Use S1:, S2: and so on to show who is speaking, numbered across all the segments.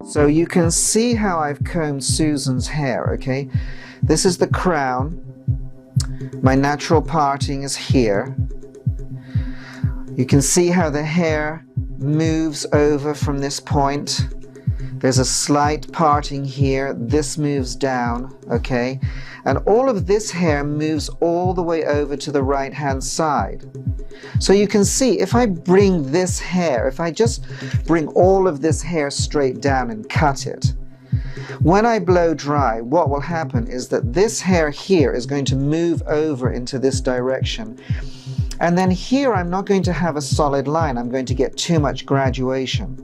S1: So you can see how I've combed Susan's hair, okay? This is the crown. My natural parting is here. You can see how the hair moves over from this point. There's a slight parting here. This moves down, okay? And all of this hair moves all the way over to the right-hand side. So you can see if I bring this hair, if I just bring all of this hair straight down and cut it, when I blow dry, what will happen is that this hair here is going to move over into this direction. And then here I'm not going to have a solid line. I'm going to get too much graduation.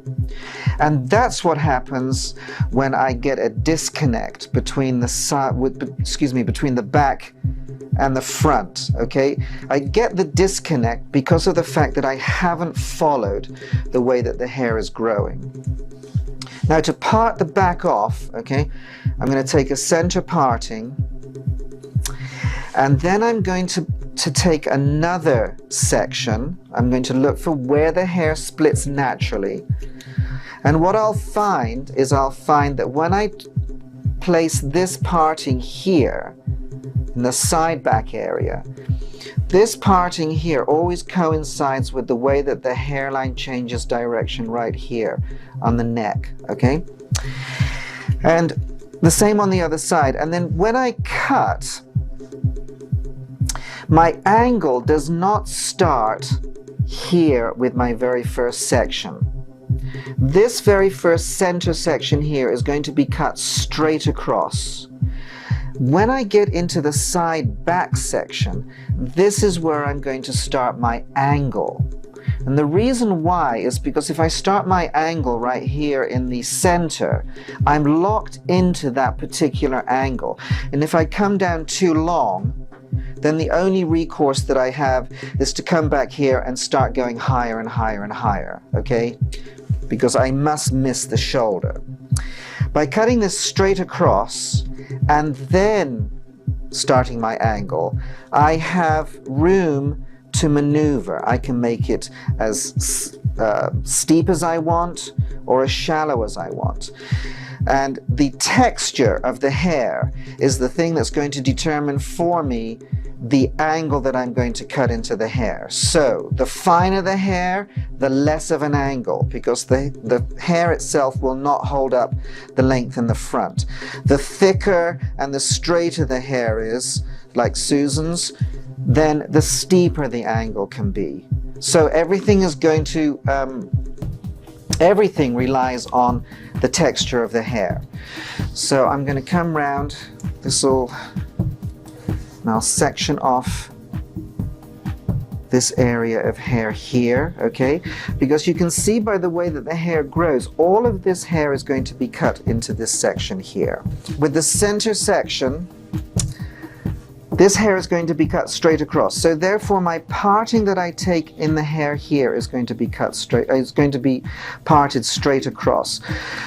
S1: And that's what happens when I get a disconnect between the between the back and the front, okay? I get the disconnect because of the fact that I haven't followed the way that the hair is growing. Now to part the back off, okay, I'm going to take a center parting, and then I'm going to take another section. I'm going to look for where the hair splits naturally. And what I'll find is that when I place this parting here in the side back area, this parting here always coincides with the way that the hairline changes direction right here on the neck, okay? And the same on the other side. And then when I cut, my angle does not start here with my very first section. This very first center section here is going to be cut straight across. When I get into the side back section, this is where I'm going to start my angle. And the reason why is because if I start my angle right here in the center, I'm locked into that particular angle. And if I come down too long, then the only recourse that I have is to come back here and start going higher and higher and higher, okay? Because I must miss the shoulder. By cutting this straight across and then starting my angle, I have room to maneuver. I can make it as steep as I want or as shallow as I want. And the texture of the hair is the thing that's going to determine for me the angle that I'm going to cut into the hair. So the finer the hair, the less of an angle, because the hair itself will not hold up the length in the front. The thicker and the straighter the hair is, like Susan's, then the steeper the angle can be. So everything is going to, everything relies on the texture of the hair. So I'm going to come round this all, and I'll section off this area of hair here, okay? Because you can see by the way that the hair grows, all of this hair is going to be cut into this section here. With the center section, this hair is going to be cut straight across. So therefore my parting that I take in the hair here is going to be cut straight, it's going to be parted straight across.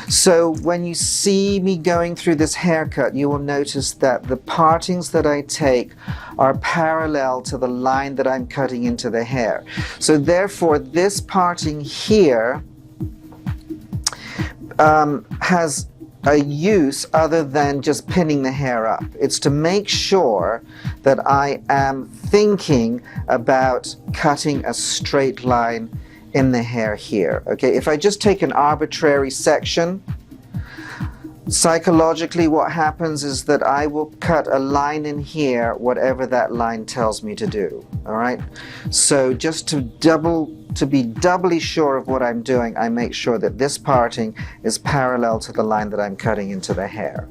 S1: So when you see me going through this haircut, you will notice that the partings that I take are parallel to the line that I'm cutting into the hair. So therefore this parting here has a use other than just pinning the hair up. It's to make sure that I am thinking about cutting a straight line in the hair here. Okay, if I just take an arbitrary section, psychologically what happens is that I will cut a line in here, whatever that line tells me to do. All right, so just to be doubly sure of what I'm doing, I make sure that this parting is parallel to the line that I'm cutting into the hair.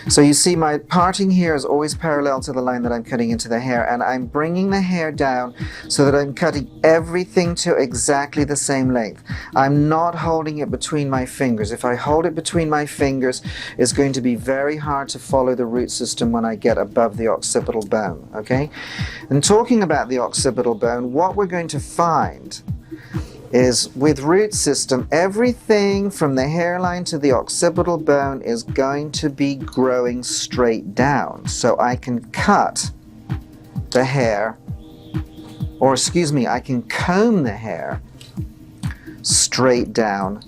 S1: So you see my parting here is always parallel to the line that I'm cutting into the hair, and I'm bringing the hair down so that I'm cutting everything to exactly the same length. I'm not holding it between my fingers. If I hold it between my fingers, it's going to be very hard to follow the root system when I get above the occipital bone, okay? And talking about the occipital bone, what we're going to find is with root system, everything from the hairline to the occipital bone is going to be growing straight down. So I can cut the hair, or excuse me, I can comb the hair straight down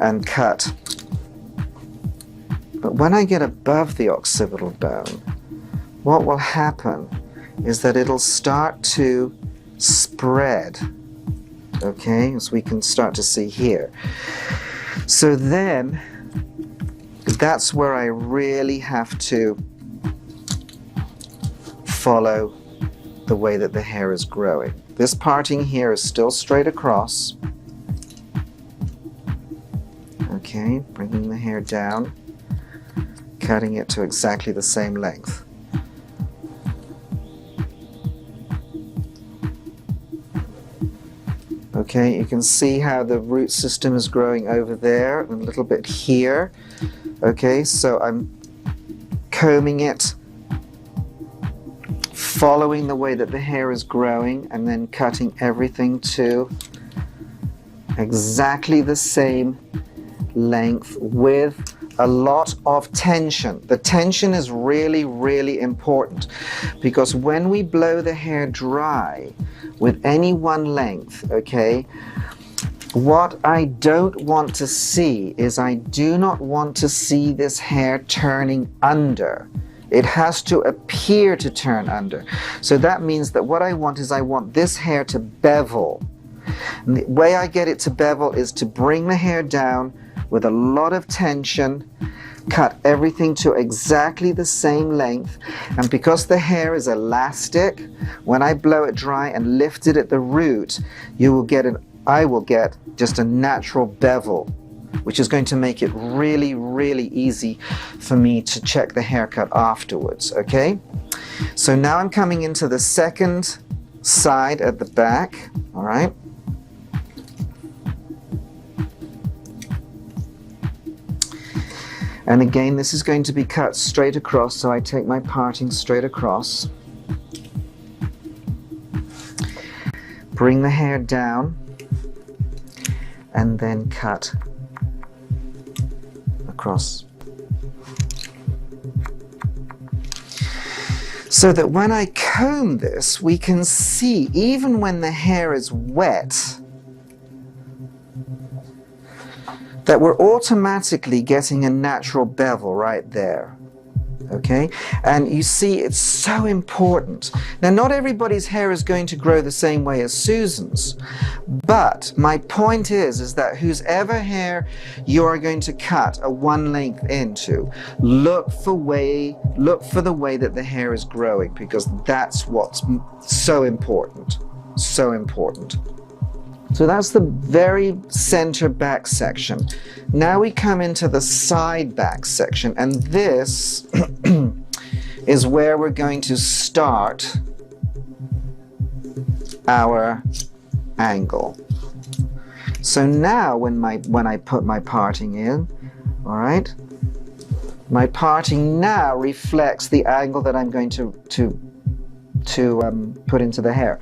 S1: and cut. But when I get above the occipital bone, what will happen is that it'll start to spread, okay, as we can start to see here. So then, that's where I really have to follow the way that the hair is growing. This parting here is still straight across. Okay, bringing the hair down, cutting it to exactly the same length. Okay, you can see how the root system is growing over there and a little bit here. Okay, so I'm combing it, following the way that the hair is growing, and then cutting everything to exactly the same length with a lot of tension. The tension is really, really important, because when we blow the hair dry with any one length, okay, what I don't want to see is I do not want to see this hair turning under. It has to appear to turn under. So that means that what I want is I want this hair to bevel. And the way I get it to bevel is to bring the hair down with a lot of tension, cut everything to exactly the same length, and because the hair is elastic, when I blow it dry and lift it at the root, I will get just a natural bevel, which is going to make it really, really easy for me to check the haircut afterwards, okay? So now I'm coming into the second side at the back, all right? And again, this is going to be cut straight across, so I take my parting straight across. Bring the hair down, and then cut across. So that when I comb this, we can see, even when the hair is wet, that we're automatically getting a natural bevel right there, okay? And you see, it's so important. Now, not everybody's hair is going to grow the same way as Susan's, but my point is that whosever hair you are going to cut a one length into, look for the way that the hair is growing, because that's what's so important, so important. So that's the very center back section. Now we come into the side back section, and this is where we're going to start our angle. So now when I put my parting in, all right, my parting now reflects the angle that I'm going to put into the hair.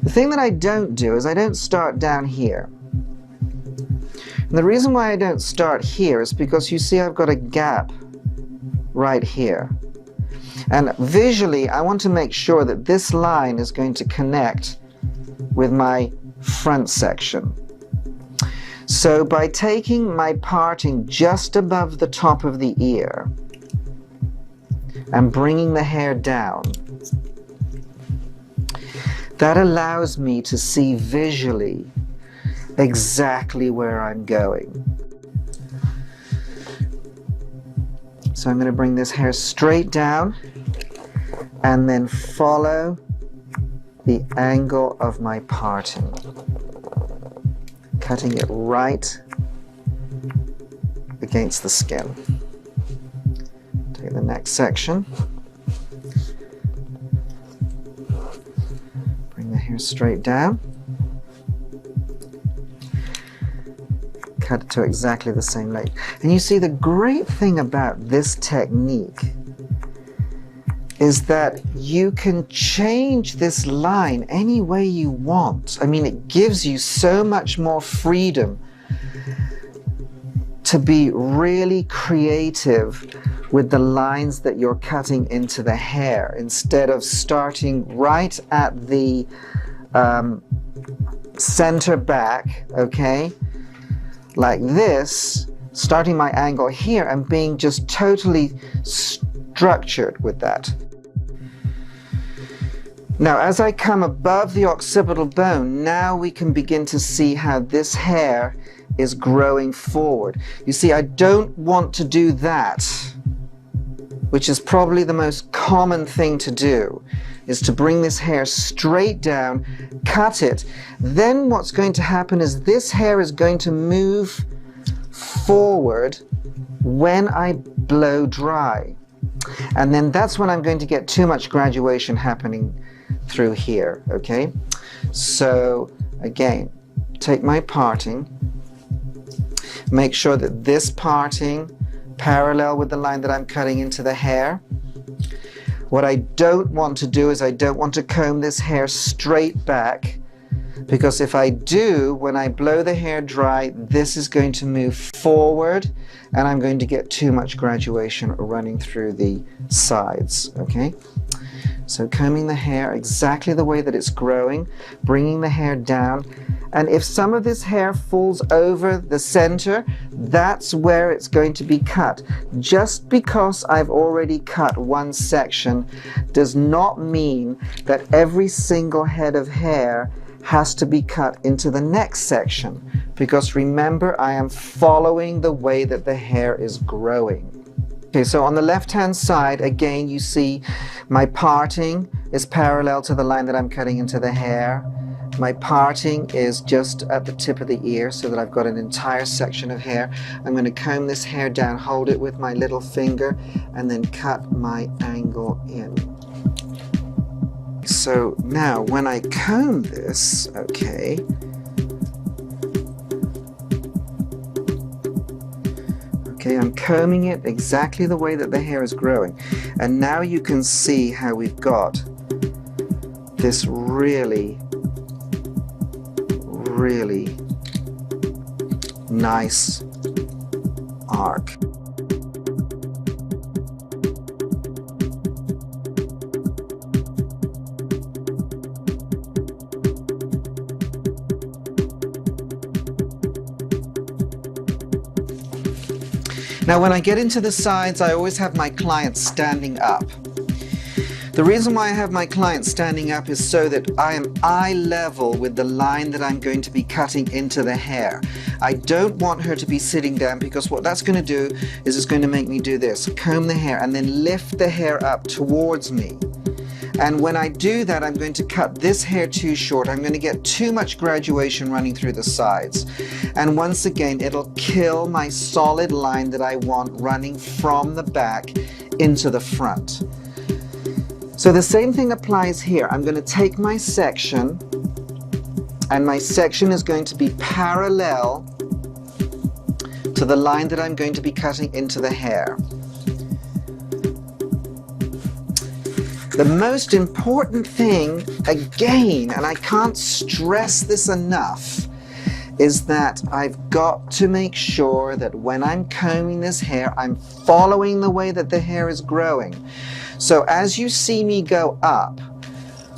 S1: The thing that I don't do is I don't start down here. And the reason why I don't start here is because you see I've got a gap right here. And visually, I want to make sure that this line is going to connect with my front section. So by taking my parting just above the top of the ear and bringing the hair down, that allows me to see visually exactly where I'm going. So I'm going to bring this hair straight down and then follow the angle of my parting, cutting it right against the skin. Take the next section. Bring the hair straight down. Cut it to exactly the same length. And you see, the great thing about this technique is that you can change this line any way you want. I mean, it gives you so much more freedom to be really creative with the lines that you're cutting into the hair, instead of starting right at the center back, okay? like this, starting my angle here and being just totally structured with that. Now, as I come above the occipital bone, now we can begin to see how this hair is growing forward. You see, I don't want to do that, which is probably the most common thing to do, is to bring this hair straight down, cut it. Then what's going to happen is this hair is going to move forward when I blow dry. And then that's when I'm going to get too much graduation happening through here, okay? So again, take my parting, make sure that this parting parallel with the line that I'm cutting into the hair. What I don't want to do is I don't want to comb this hair straight back, because if I do, when I blow the hair dry, this is going to move forward and I'm going to get too much graduation running through the sides, okay? So combing the hair exactly the way that it's growing, bringing the hair down, and if some of this hair falls over the center, that's where it's going to be cut. Just because I've already cut one section does not mean that every single head of hair has to be cut into the next section, because remember, I am following the way that the hair is growing. Okay, so on the left-hand side, again, you see my parting is parallel to the line that I'm cutting into the hair. My parting is just at the tip of the ear so that I've got an entire section of hair. I'm going to comb this hair down, hold it with my little finger, and then cut my angle in. So now when I comb this, okay, I'm combing it exactly the way that the hair is growing. And now you can see how we've got this really nice arc. Now when I get into the sides, I always have my client standing up. The reason why I have my client standing up is so that I am eye level with the line that I'm going to be cutting into the hair. I don't want her to be sitting down, because what that's going to do is it's going to make me do this, comb the hair and then lift the hair up towards me. And when I do that, I'm going to cut this hair too short. I'm going to get too much graduation running through the sides. And once again, it'll kill my solid line that I want running from the back into the front. So the same thing applies here. I'm going to take my section, and my section is going to be parallel to the line that I'm going to be cutting into the hair. The most important thing, again, and I can't stress this enough, is that I've got to make sure that when I'm combing this hair, I'm following the way that the hair is growing. So as you see me go up,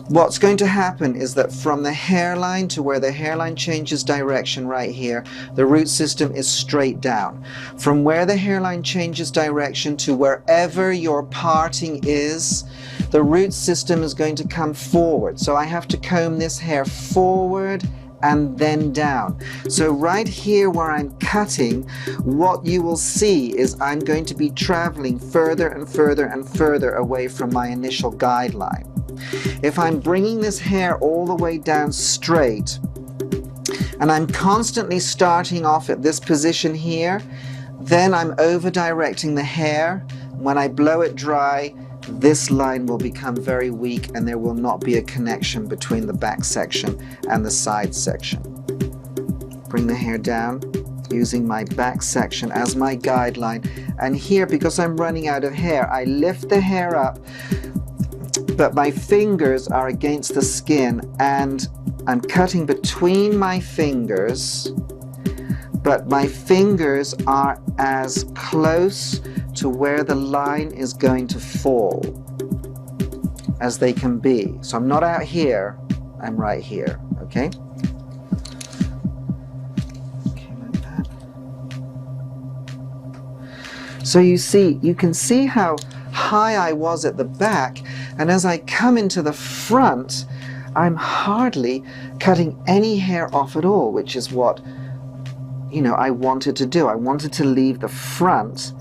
S1: what's going to happen is that from the hairline to where the hairline changes direction right here, the root system is straight down. From where the hairline changes direction to wherever your parting is, the root system is going to come forward. So I have to comb this hair forward and then down. So right here where I'm cutting, what you will see is I'm going to be traveling further and further and further away from my initial guideline. If I'm bringing this hair all the way down straight, and I'm constantly starting off at this position here, then I'm over directing the hair. When I blow it dry, this line will become very weak and there will not be a connection between the back section and the side section. Bring the hair down using my back section as my guideline, and here, because I'm running out of hair, I lift the hair up, but my fingers are against the skin and I'm cutting between my fingers, but my fingers are as close to where the line is going to fall as they can be. So I'm not out here, I'm right here, okay? Okay, like that. So you can see how high I was at the back, and as I come into the front, I'm hardly cutting any hair off at all, which is what, I wanted to do. I wanted to leave the front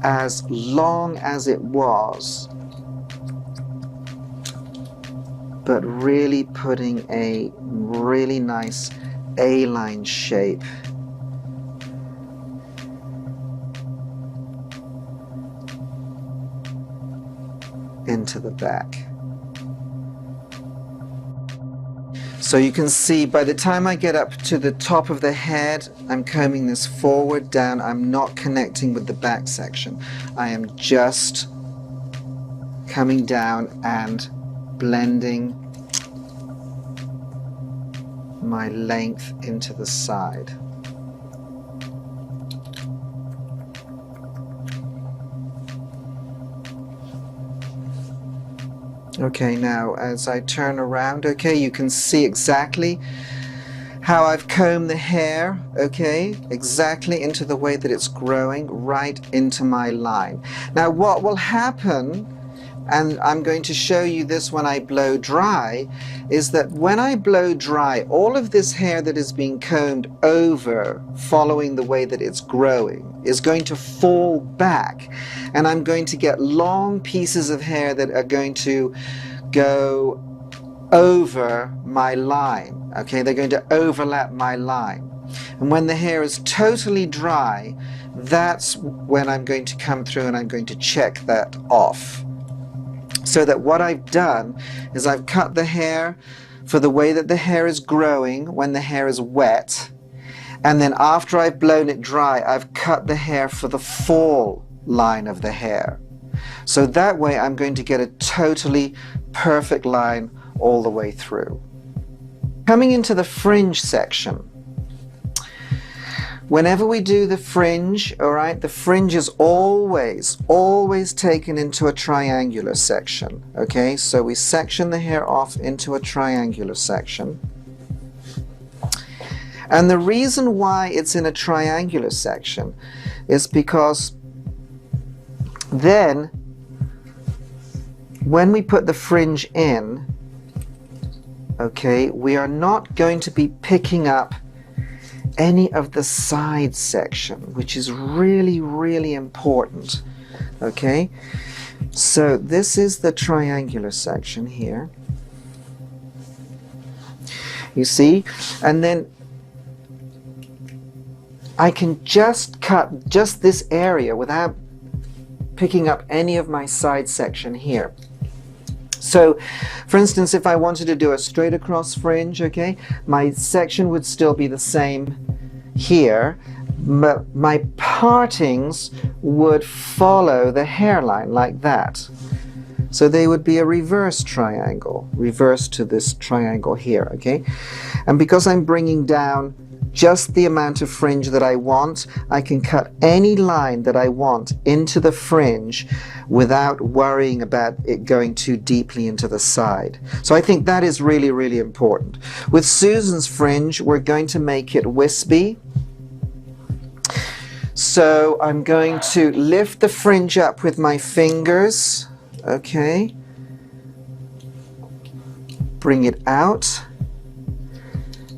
S1: as long as it was, but really putting a really nice A-line shape into the back. So you can see by the time I get up to the top of the head, I'm combing this forward, down. I'm not connecting with the back section. I am just coming down and blending my length into the side. Okay, now as I turn around, okay, you can see exactly how I've combed the hair, okay, exactly into the way that it's growing, right into my line. Now what will happen, and I'm going to show you this when I blow dry, is that when I blow dry, all of this hair that is being combed over, following the way that it's growing, is going to fall back, and I'm going to get long pieces of hair that are going to go over my line, okay? They're going to overlap my line. And when the hair is totally dry, that's when I'm going to come through and I'm going to check that off. So that what I've done is I've cut the hair for the way that the hair is growing when the hair is wet, and then after I've blown it dry, I've cut the hair for the fall line of the hair. So that way I'm going to get a totally perfect line all the way through. Coming into the fringe section, whenever we do the fringe, all right, the fringe is always taken into a triangular section, okay? So we section the hair off into a triangular section. And the reason why it's in a triangular section is because then when we put the fringe in, okay, we are not going to be picking up any of the side section, which is really, really important, okay? So this is the triangular section here, you see, and then I can just cut just this area without picking up any of my side section here. So, for instance, if I wanted to do a straight across fringe, okay, my section would still be the same here, but my partings would follow the hairline like that. So they would be a reverse triangle, reverse to this triangle here, okay? And because I'm bringing down just the amount of fringe that I want, I can cut any line that I want into the fringe without worrying about it going too deeply into the side. So I think that is really, really important. With Susan's fringe, we're going to make it wispy. So I'm going to lift the fringe up with my fingers, okay? Bring it out,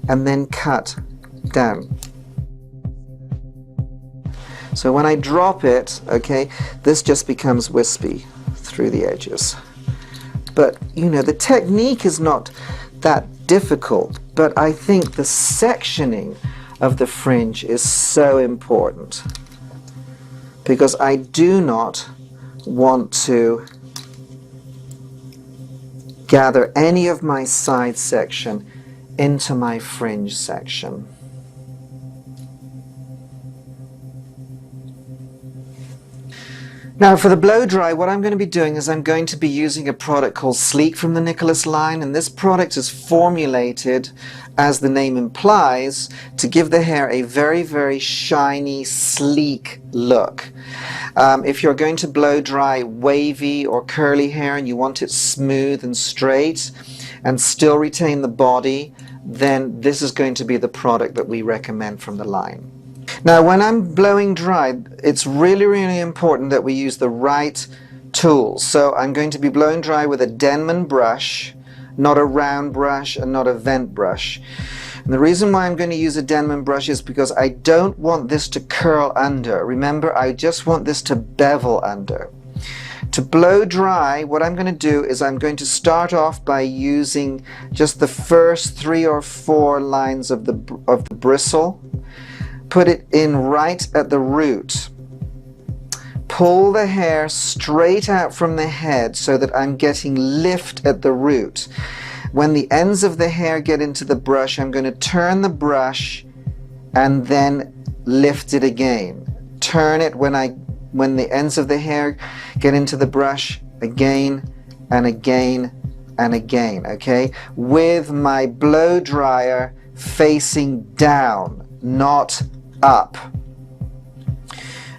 S1: and then cut down. So when I drop it, okay, this just becomes wispy through the edges. But, you know, the technique is not that difficult, but I think the sectioning of the fringe is so important, because I do not want to gather any of my side section into my fringe section. Now for the blow dry, what I'm going to be doing is I'm going to be using a product called Sleek from the Nicolas line, and this product is formulated, as the name implies, to give the hair a very, very shiny, sleek look. If you're going to blow dry wavy or curly hair and you want it smooth and straight and still retain the body, then this is going to be the product that we recommend from the line. Now when I'm blowing dry, it's really important that we use the right tools. So I'm going to be blowing dry with a Denman brush, not a round brush and not a vent brush. And the reason why I'm going to use a Denman brush is because I don't want this to curl under. Remember, I just want this to bevel under. To blow dry, what I'm going to do is I'm going to start off by using just the first 3 or 4 lines of the bristle. Put it in right at the root. Pull the hair straight out from the head so that I'm getting lift at the root. When the ends of the hair get into the brush, I'm going to turn the brush and then lift it again. Turn it when the ends of the hair get into the brush again and again and again, okay? With my blow dryer facing down, not up.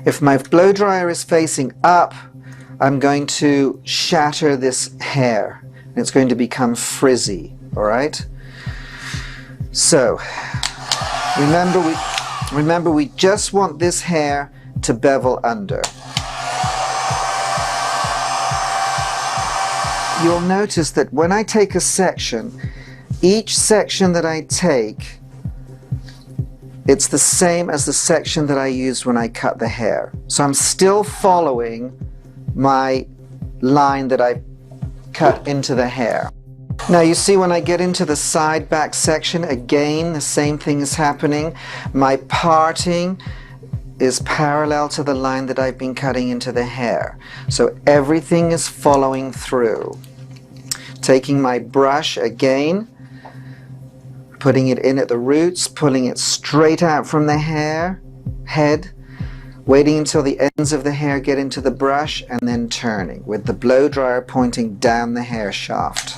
S1: If my blow dryer is facing up, I'm going to shatter this hair. It's going to become frizzy, all right? So, remember we just want this hair to bevel under. You'll notice that when I take a section, each section that I take, it's the same as the section that I used when I cut the hair. So I'm still following my line that I cut into the hair. Now you see when I get into the side back section, again the same thing is happening. My parting is parallel to the line that I've been cutting into the hair. So everything is following through. Taking my brush again, putting it in at the roots, pulling it straight out from the head, waiting until the ends of the hair get into the brush, and then turning with the blow dryer pointing down the hair shaft.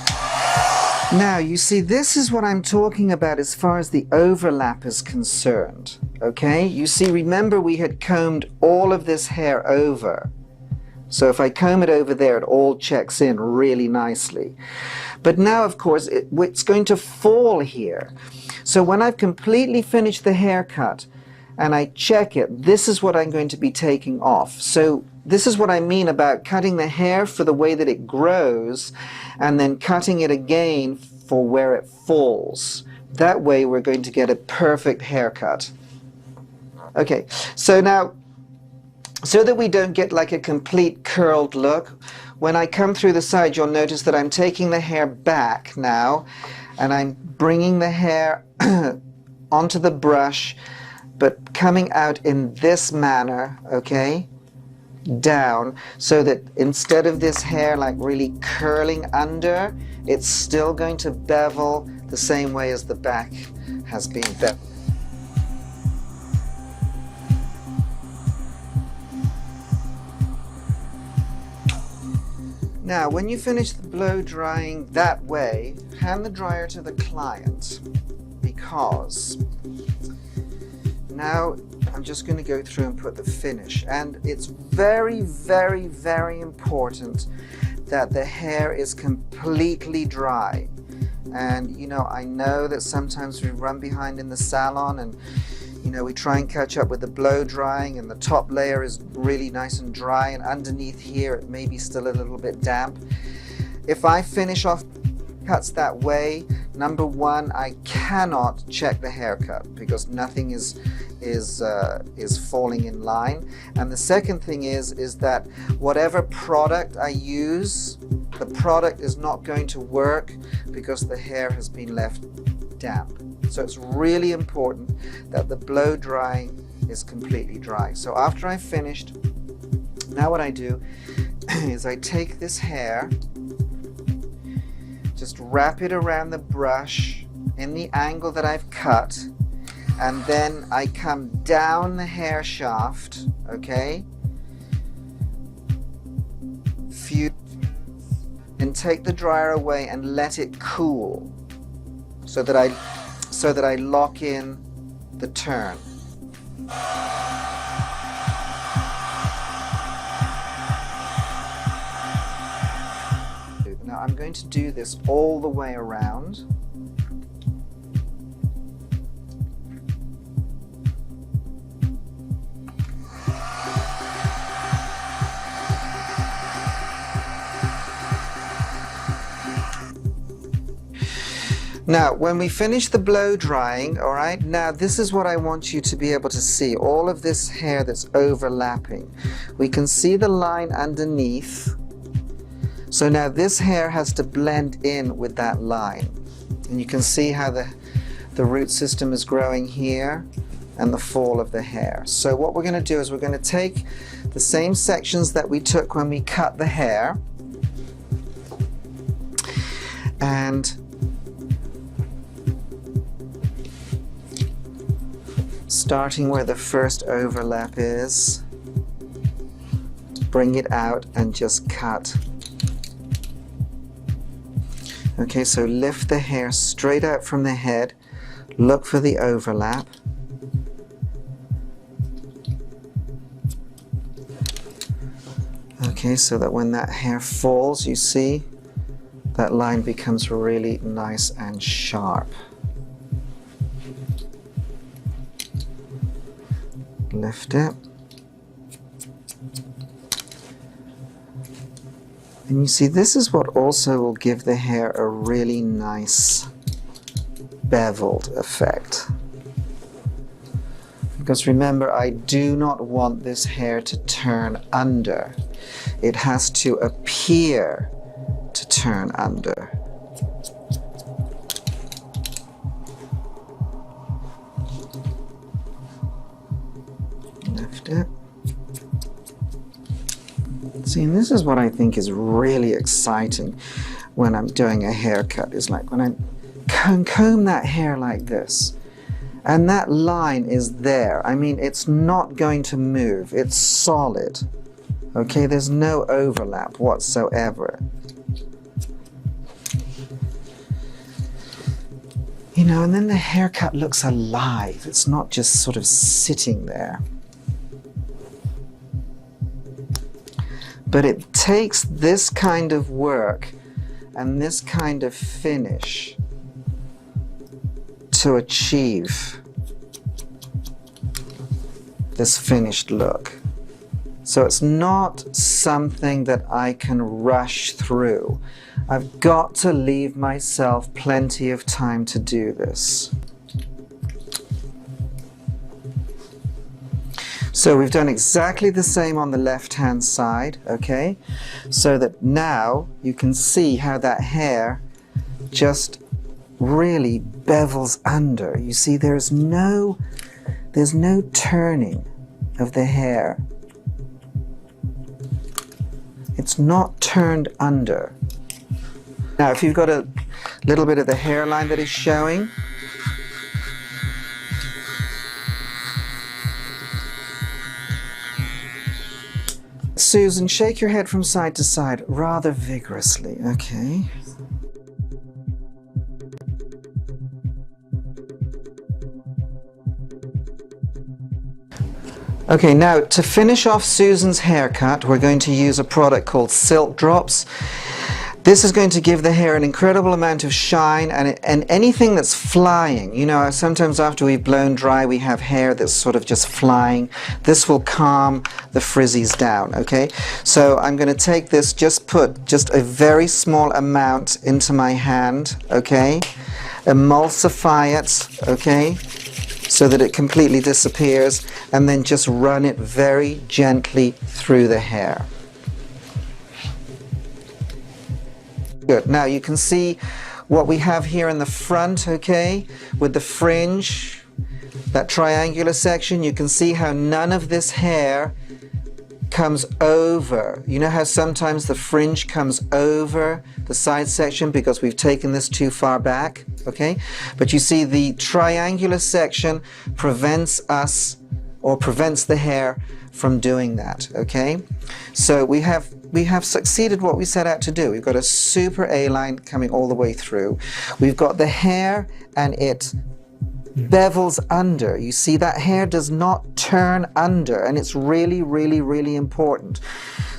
S1: Now you see, this is what I'm talking about as far as the overlap is concerned, okay? You see, remember we had combed all of this hair over. So if I comb it over there, it all checks in really nicely. But now, of course, it's going to fall here. So when I've completely finished the haircut and I check it, this is what I'm going to be taking off. So this is what I mean about cutting the hair for the way that it grows and then cutting it again for where it falls. That way we're going to get a perfect haircut. Okay, so now, so that we don't get like a complete curled look, when I come through the side, you'll notice that I'm taking the hair back now and I'm bringing the hair onto the brush, but coming out in this manner, okay, down, so that instead of this hair like really curling under, it's still going to bevel the same way as the back has been beveled. Now, when you finish the blow drying that way, hand the dryer to the client, because now I'm just going to go through and put the finish. And it's very, very, very important that the hair is completely dry. And, you know, I know that sometimes we run behind in the salon and, you know, we try and catch up with the blow drying and the top layer is really nice and dry and underneath here it may be still a little bit damp. If I finish off cuts that way, number one, I cannot check the haircut because nothing is falling in line. And the second thing is that whatever product I use, the product is not going to work because the hair has been left damp. So it's really important that the blow drying is completely dry. So after I've finished, now what I do is I take this hair, just wrap it around the brush in the angle that I've cut, and then I come down the hair shaft, okay, and take the dryer away and let it cool so that I lock in the turn. Now I'm going to do this all the way around. Now, when we finish the blow drying, all right, now this is what I want you to be able to see. All of this hair that's overlapping. We can see the line underneath. So now this hair has to blend in with that line. And you can see how the root system is growing here and the fall of the hair. So what we're going to do is we're going to take the same sections that we took when we cut the hair and starting where the first overlap is, bring it out and just cut. Okay, so lift the hair straight out from the head, look for the overlap. Okay, so that when that hair falls, you see, that line becomes really nice and sharp. Lift it. And you see, this is what also will give the hair a really nice beveled effect. Because remember, I do not want this hair to turn under. It has to appear to turn under. Lift it. See, and this is what I think is really exciting when I'm doing a haircut, is like when I comb that hair like this, and that line is there. I mean, it's not going to move. It's solid. Okay, there's no overlap whatsoever. You know, and then the haircut looks alive. It's not just sort of sitting there. But it takes this kind of work and this kind of finish to achieve this finished look. So it's not something that I can rush through. I've got to leave myself plenty of time to do this. So we've done exactly the same on the left-hand side, okay? So that now you can see how that hair just really bevels under. You see, there's no turning of the hair. It's not turned under. Now, if you've got a little bit of the hairline that is showing, Susan, shake your head from side to side rather vigorously, okay? Okay, now to finish off Susan's haircut, we're going to use a product called Silk Drops. This is going to give the hair an incredible amount of shine, and anything that's flying, you know, sometimes after we've blown dry we have hair that's sort of just flying. This will calm the frizzies down, okay? So I'm going to take this, put just a very small amount into my hand, okay? Emulsify it, okay? So that it completely disappears, and then just run it very gently through the hair. Good. Now you can see what we have here in the front, okay, with the fringe, that triangular section. You can see how none of this hair comes over. You know how sometimes the fringe comes over the side section because we've taken this too far back, okay? But you see the triangular section prevents the hair from doing that, okay? So we have succeeded what we set out to do. We've got a super A-line coming all the way through. We've got the hair and it bevels under. You see, that hair does not turn under, and it's really, really, really important.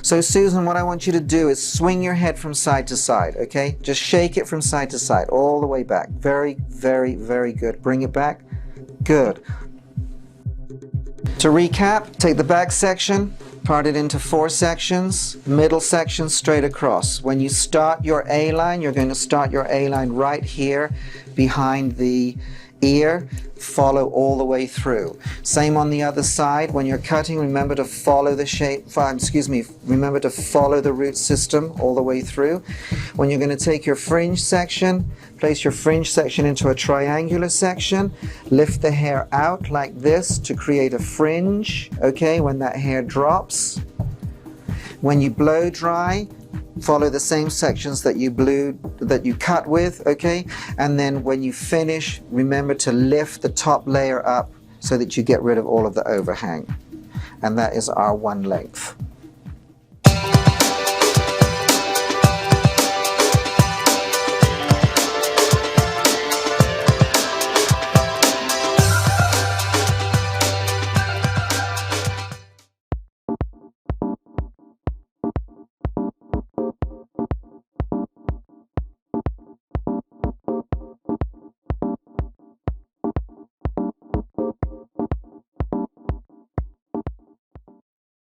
S1: So Susan, what I want you to do is swing your head from side to side, okay? Just shake it from side to side, all the way back. Very, very, very good. Bring it back. Good. To recap, take the back section, Part it into 4 sections, middle section straight across. When you start your A-line, you're going to start your A-line right here behind the ear, follow all the way through. Same on the other side. When you're cutting, remember to follow the shape, remember to follow the root system all the way through. When you're going to take your fringe section, place your fringe section into a triangular section, lift the hair out like this to create a fringe, okay, when that hair drops. When you blow dry, follow the same sections that you cut with, okay? And then when you finish, remember to lift the top layer up so that you get rid of all of the overhang. And that is our one length.